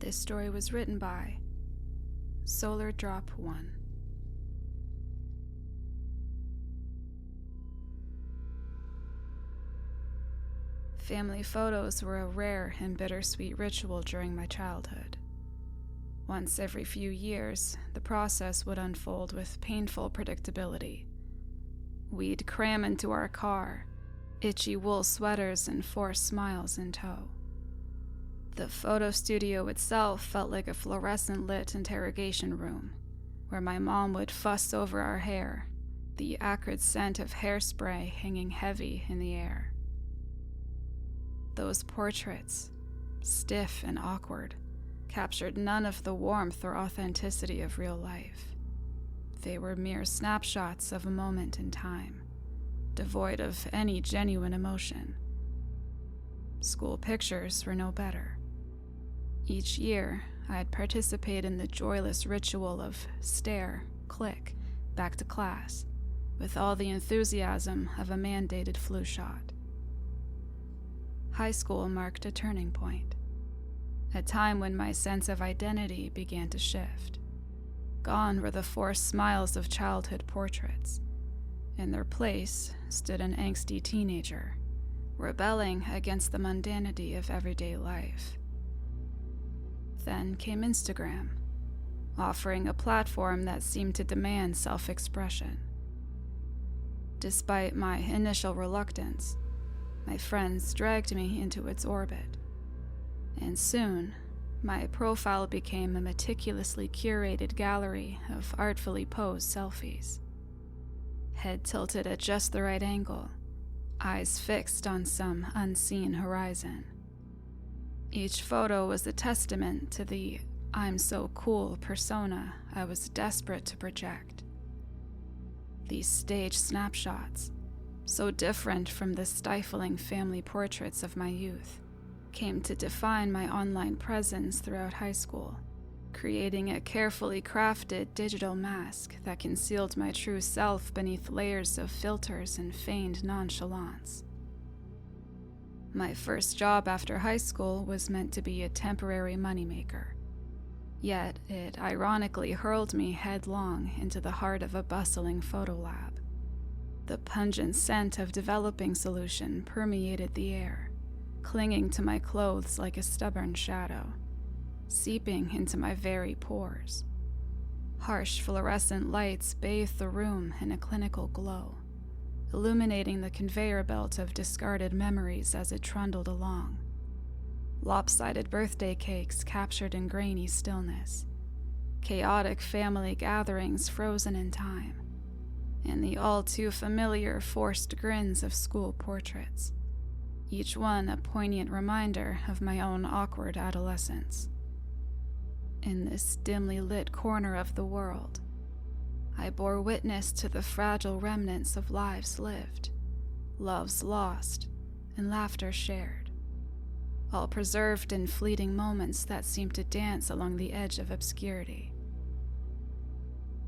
This story was written by Solar Drop 1. Family photos were a rare and bittersweet ritual during my childhood. Once every few years, the process would unfold with painful predictability. We'd cram into our car, itchy wool sweaters and forced smiles in tow. The photo studio itself felt like a fluorescent-lit interrogation room, where my mom would fuss over our hair, the acrid scent of hairspray hanging heavy in the air. Those portraits, stiff and awkward, captured none of the warmth or authenticity of real life. They were mere snapshots of a moment in time, devoid of any genuine emotion. School pictures were no better. Each year, I'd participate in the joyless ritual of stare, click, back to class, with all the enthusiasm of a mandated flu shot. High school marked a turning point, a time when my sense of identity began to shift. Gone were the forced smiles of childhood portraits. In their place stood an angsty teenager, rebelling against the mundanity of everyday life. Then came Instagram, offering a platform that seemed to demand self-expression. Despite my initial reluctance, my friends dragged me into its orbit, and soon my profile became a meticulously curated gallery of artfully posed selfies. Head tilted at just the right angle, eyes fixed on some unseen horizon. Each photo was a testament to the "I'm so cool" persona I was desperate to project. These staged snapshots, so different from the stifling family portraits of my youth, came to define my online presence throughout high school, creating a carefully crafted digital mask that concealed my true self beneath layers of filters and feigned nonchalance. My first job after high school was meant to be a temporary moneymaker, yet it ironically hurled me headlong into the heart of a bustling photo lab. The pungent scent of developing solution permeated the air, clinging to my clothes like a stubborn shadow, seeping into my very pores. Harsh fluorescent lights bathed the room in a clinical glow, illuminating the conveyor belt of discarded memories as it trundled along. Lopsided birthday cakes captured in grainy stillness, chaotic family gatherings frozen in time, and the all-too-familiar forced grins of school portraits, each one a poignant reminder of my own awkward adolescence. In this dimly lit corner of the world, I bore witness to the fragile remnants of lives lived, loves lost, and laughter shared, all preserved in fleeting moments that seemed to dance along the edge of obscurity.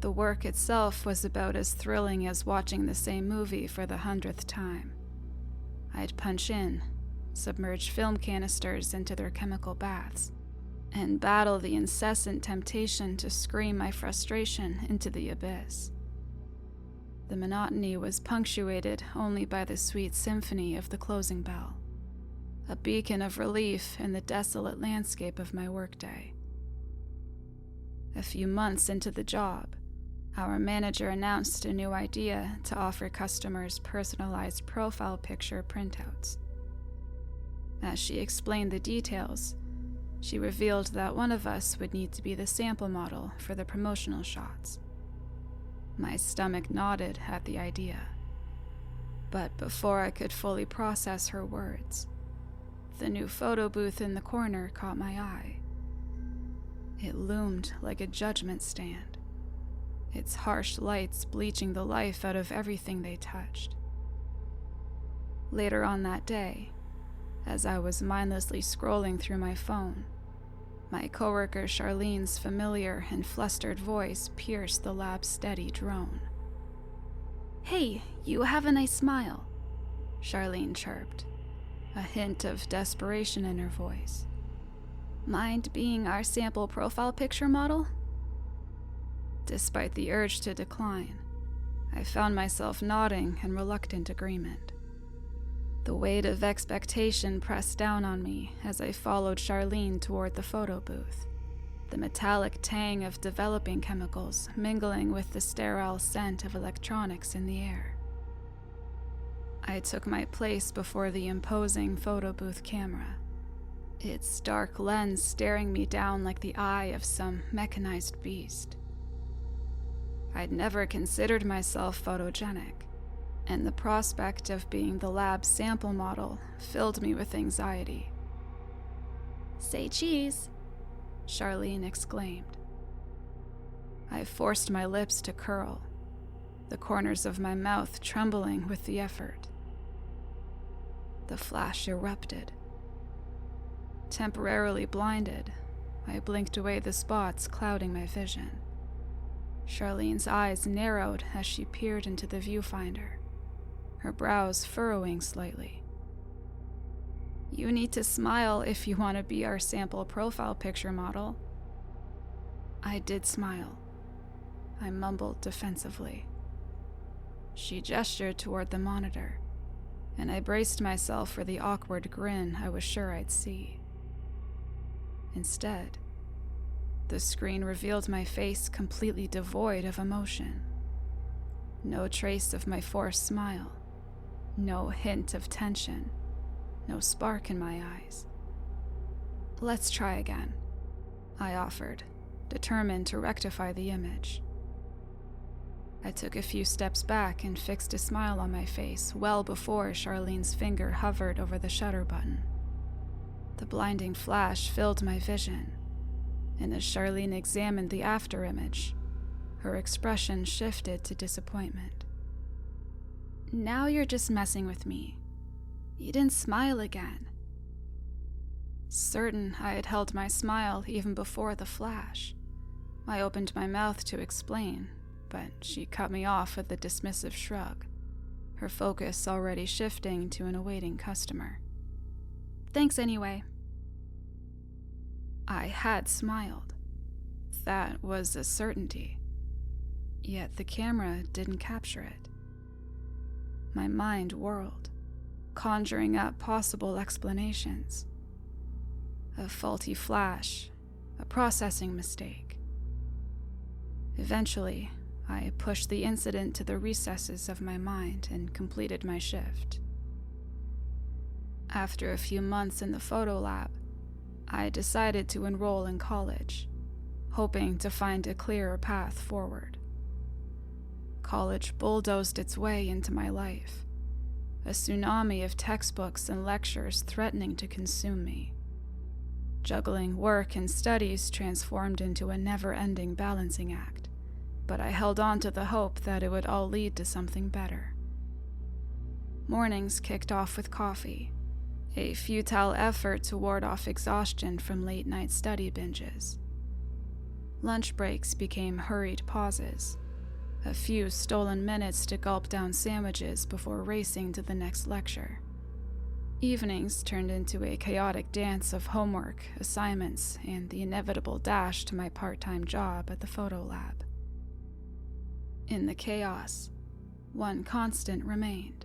The work itself was about as thrilling as watching the same movie for the 100th time. I'd punch in, submerge film canisters into their chemical baths, and battle the incessant temptation to scream my frustration into the abyss. The monotony was punctuated only by the sweet symphony of the closing bell, a beacon of relief in the desolate landscape of my workday. A few months into the job, our manager announced a new idea to offer customers personalized profile picture printouts. As she explained the details, she revealed that one of us would need to be the sample model for the promotional shots. My stomach nodded at the idea. But before I could fully process her words, the new photo booth in the corner caught my eye. It loomed like a judgment stand, its harsh lights bleaching the life out of everything they touched. Later on that day, as I was mindlessly scrolling through my phone, my coworker Charlene's familiar and flustered voice pierced the lab's steady drone. "Hey, you have a nice smile," Charlene chirped, a hint of desperation in her voice. Mind being our sample profile picture model? Despite the urge to decline, I found myself nodding in reluctant agreement. The weight of expectation pressed down on me as I followed Charlene toward the photo booth, the metallic tang of developing chemicals mingling with the sterile scent of electronics in the air. I took my place before the imposing photo booth camera, its dark lens staring me down like the eye of some mechanized beast. I'd never considered myself photogenic, and the prospect of being the lab sample model filled me with anxiety. "Say cheese," Charlene exclaimed. I forced my lips to curl, the corners of my mouth trembling with the effort. The flash erupted. Temporarily blinded, I blinked away the spots clouding my vision. Charlene's eyes narrowed as she peered into the viewfinder, her brows furrowing slightly. "You need to smile if you want to be our sample profile picture model." I did smile. I mumbled defensively. She gestured toward the monitor, and I braced myself for the awkward grin I was sure I'd see. Instead, the screen revealed my face completely devoid of emotion. No trace of my forced smile, no hint of tension, no spark in my eyes. "Let's try again," I offered, determined to rectify the image. I took a few steps back and fixed a smile on my face well before Charlene's finger hovered over the shutter button. The blinding flash filled my vision, and as Charlene examined the after image, her expression shifted to disappointment. "Now you're just messing with me. You didn't smile again." Certain I had held my smile even before the flash, I opened my mouth to explain, but she cut me off with a dismissive shrug, her focus already shifting to an awaiting customer. "Thanks anyway." I had smiled. That was a certainty. Yet the camera didn't capture it. My mind whirled, conjuring up possible explanations. A faulty flash, a processing mistake. Eventually, I pushed the incident to the recesses of my mind and completed my shift. After a few months in the photo lab, I decided to enroll in college, hoping to find a clearer path forward. College bulldozed its way into my life, a tsunami of textbooks and lectures threatening to consume me. Juggling work and studies transformed into a never-ending balancing act, but I held on to the hope that it would all lead to something better. Mornings kicked off with coffee, a futile effort to ward off exhaustion from late-night study binges. Lunch breaks became hurried pauses, a few stolen minutes to gulp down sandwiches before racing to the next lecture. Evenings turned into a chaotic dance of homework, assignments, and the inevitable dash to my part-time job at the photo lab. In the chaos, one constant remained: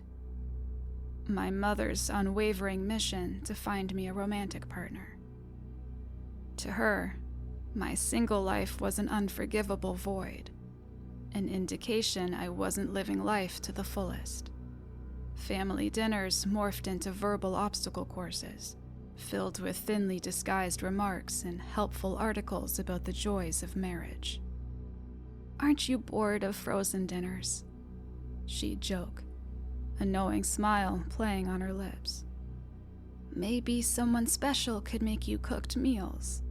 my mother's unwavering mission to find me a romantic partner. To her, my single life was an unforgivable void, an indication I wasn't living life to the fullest. Family dinners morphed into verbal obstacle courses, filled with thinly disguised remarks and helpful articles about the joys of marriage. "Aren't you bored of frozen dinners?" she'd joke, a knowing smile playing on her lips. "Maybe someone special could make you cooked meals."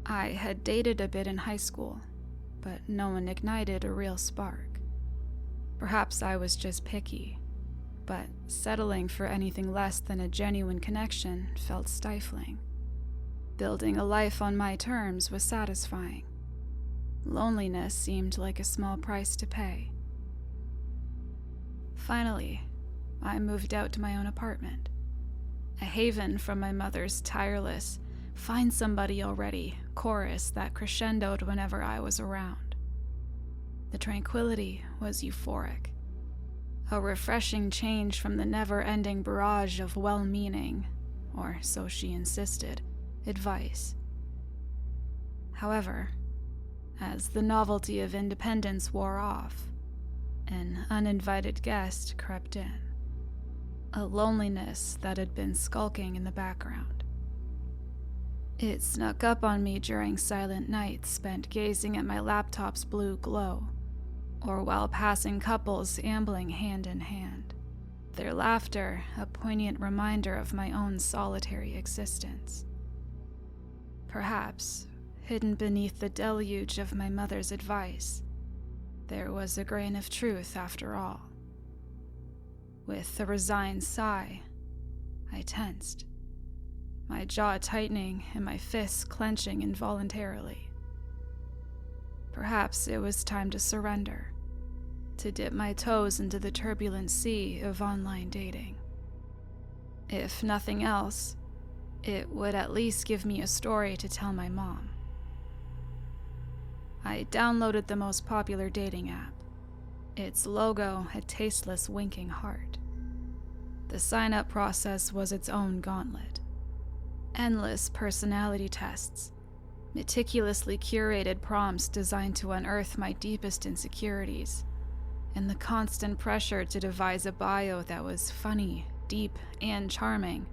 I had dated a bit in high school, but no one ignited a real spark. Perhaps I was just picky, but settling for anything less than a genuine connection felt stifling. Building a life on my terms was satisfying. Loneliness seemed like a small price to pay. Finally, I moved out to my own apartment, a haven from my mother's tireless, "Find somebody already" chorus that crescendoed whenever I was around. The tranquility was euphoric, a refreshing change from the never-ending barrage of well-meaning, or so she insisted, advice. However, as the novelty of independence wore off, an uninvited guest crept in, a loneliness that had been skulking in the background. It snuck up on me during silent nights spent gazing at my laptop's blue glow, or while passing couples ambling hand in hand, their laughter a poignant reminder of my own solitary existence. Perhaps, hidden beneath the deluge of my mother's advice, there was a grain of truth after all. With a resigned sigh, I tensed, my jaw tightening and my fists clenching involuntarily. Perhaps it was time to surrender, to dip my toes into the turbulent sea of online dating. If nothing else, it would at least give me a story to tell my mom. I downloaded the most popular dating app, its logo a tasteless winking heart. The sign-up process was its own gauntlet. Endless personality tests, meticulously curated prompts designed to unearth my deepest insecurities, and the constant pressure to devise a bio that was funny, deep, and charming,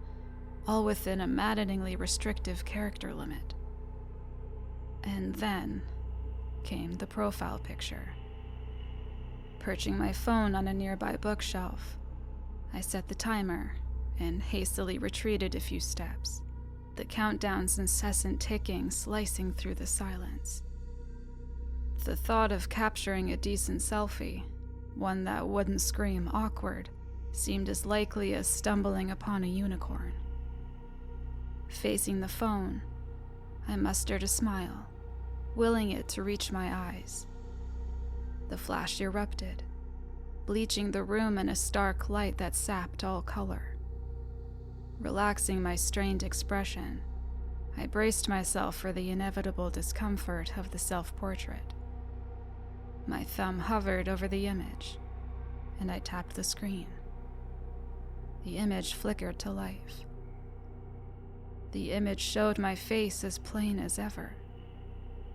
all within a maddeningly restrictive character limit. And then came the profile picture. Perching my phone on a nearby bookshelf, I set the timer and hastily retreated a few steps, the countdown's incessant ticking slicing through the silence. The thought of capturing a decent selfie, one that wouldn't scream awkward, seemed as likely as stumbling upon a unicorn. Facing the phone, I mustered a smile, willing it to reach my eyes. The flash erupted, bleaching the room in a stark light that sapped all color. Relaxing my strained expression, I braced myself for the inevitable discomfort of the self-portrait. My thumb hovered over the image, and I tapped the screen. The image flickered to life. The image showed my face as plain as ever,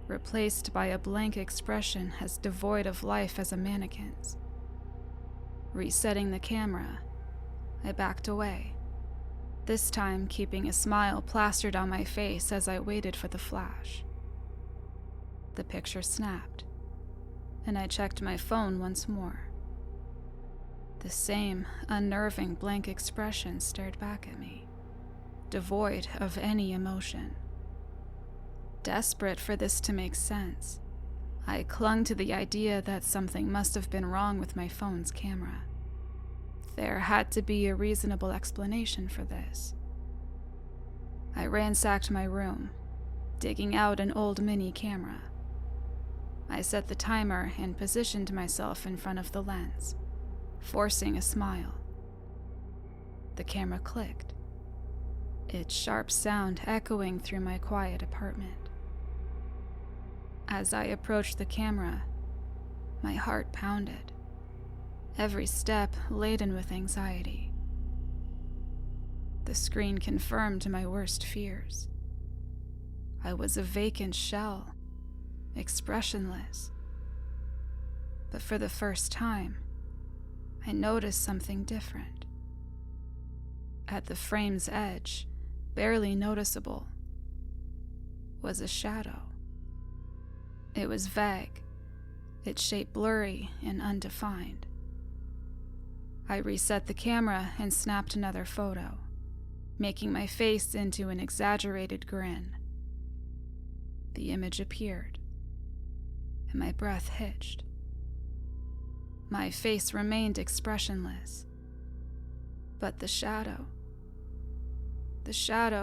replaced by a blank expression as devoid of life as a mannequin's. Resetting the camera, I backed away, this time keeping a smile plastered on my face as I waited for the flash. The picture snapped, and I checked my phone once more. The same unnerving blank expression stared back at me, devoid of any emotion. Desperate for this to make sense, I clung to the idea that something must have been wrong with my phone's camera. There had to be a reasonable explanation for this. I ransacked my room, digging out an old mini camera. I set the timer and positioned myself in front of the lens, forcing a smile. The camera clicked, its sharp sound echoing through my quiet apartment. As I approached the camera, my heart pounded, every step laden with anxiety. The screen confirmed my worst fears. I was a vacant shell, expressionless. But for the first time, I noticed something different. At the frame's edge, barely noticeable, was a shadow. It was vague, its shape blurry and undefined. I reset the camera and snapped another photo, making my face into an exaggerated grin. The image appeared, and my breath hitched. My face remained expressionless, but the shadow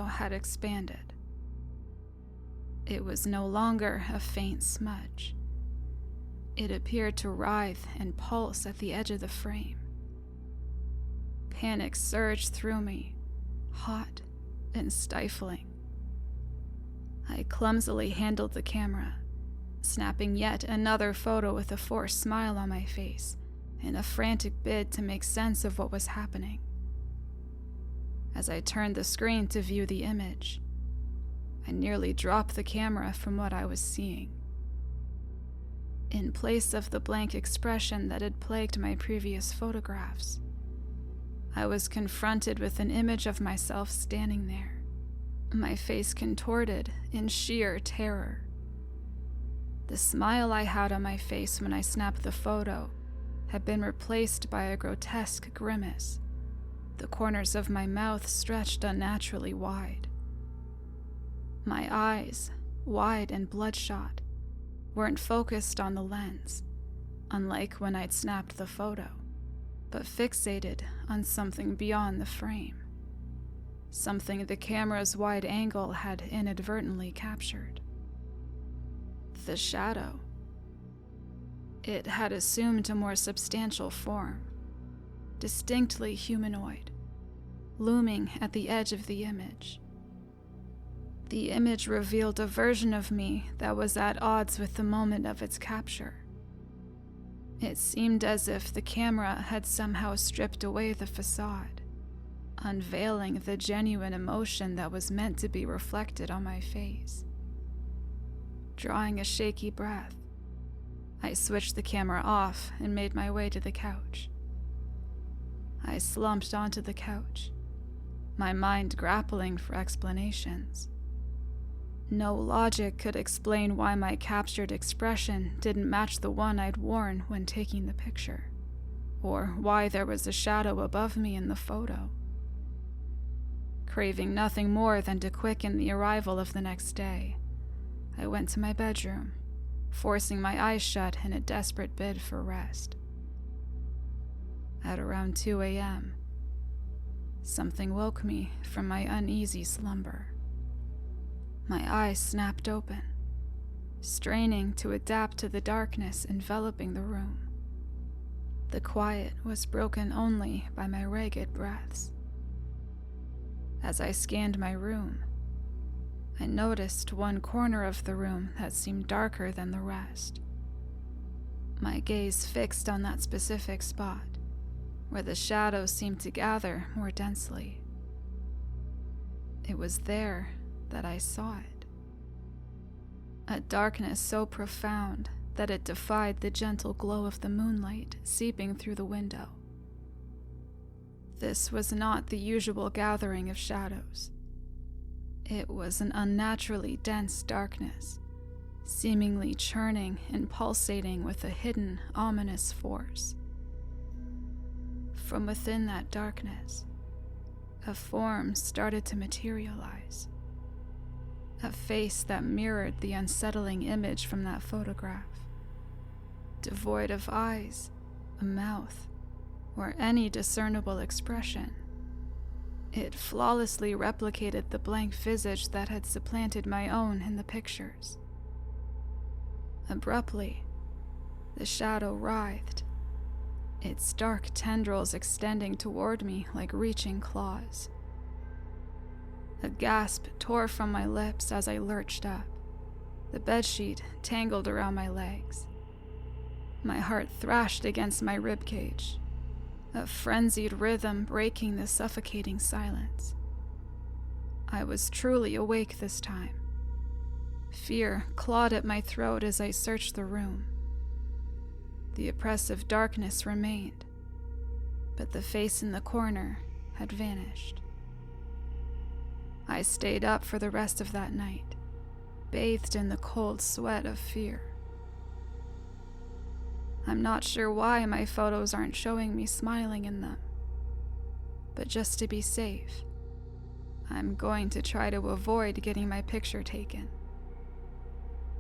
had expanded. It was no longer a faint smudge. It appeared to writhe and pulse at the edge of the frame. Panic surged through me, hot and stifling. I clumsily handled the camera, snapping yet another photo with a forced smile on my face in a frantic bid to make sense of what was happening. As I turned the screen to view the image, I nearly dropped the camera from what I was seeing. In place of the blank expression that had plagued my previous photographs, I was confronted with an image of myself standing there, my face contorted in sheer terror. The smile I had on my face when I snapped the photo had been replaced by a grotesque grimace, the corners of my mouth stretched unnaturally wide. My eyes, wide and bloodshot, weren't focused on the lens, unlike when I'd snapped the photo, but fixated on something beyond the frame, something the camera's wide angle had inadvertently captured. The shadow. It had assumed a more substantial form, distinctly humanoid, looming at the edge of the image. The image revealed a version of me that was at odds with the moment of its capture. It seemed as if the camera had somehow stripped away the facade, unveiling the genuine emotion that was meant to be reflected on my face. Drawing a shaky breath, I switched the camera off and made my way to the couch. I slumped onto the couch, my mind grappling for explanations. No logic could explain why my captured expression didn't match the one I'd worn when taking the picture, or why there was a shadow above me in the photo. Craving nothing more than to quicken the arrival of the next day, I went to my bedroom, forcing my eyes shut in a desperate bid for rest. At around 2 a.m., something woke me from my uneasy slumber. My eyes snapped open, straining to adapt to the darkness enveloping the room. The quiet was broken only by my ragged breaths. As I scanned my room, I noticed one corner of the room that seemed darker than the rest. My gaze fixed on that specific spot, where the shadows seemed to gather more densely. It was there that I saw it. A darkness so profound that it defied the gentle glow of the moonlight seeping through the window. This was not the usual gathering of shadows. It was an unnaturally dense darkness, seemingly churning and pulsating with a hidden, ominous force. From within that darkness, a form started to materialize. A face that mirrored the unsettling image from that photograph. Devoid of eyes, a mouth, or any discernible expression, it flawlessly replicated the blank visage that had supplanted my own in the pictures. Abruptly, the shadow writhed, its dark tendrils extending toward me like reaching claws. A gasp tore from my lips as I lurched up, the bedsheet tangled around my legs. My heart thrashed against my ribcage, a frenzied rhythm breaking the suffocating silence. I was truly awake this time. Fear clawed at my throat as I searched the room. The oppressive darkness remained, but the face in the corner had vanished. I stayed up for the rest of that night, bathed in the cold sweat of fear. I'm not sure why my photos aren't showing me smiling in them, but just to be safe, I'm going to try to avoid getting my picture taken,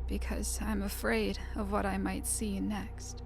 because I'm afraid of what I might see next.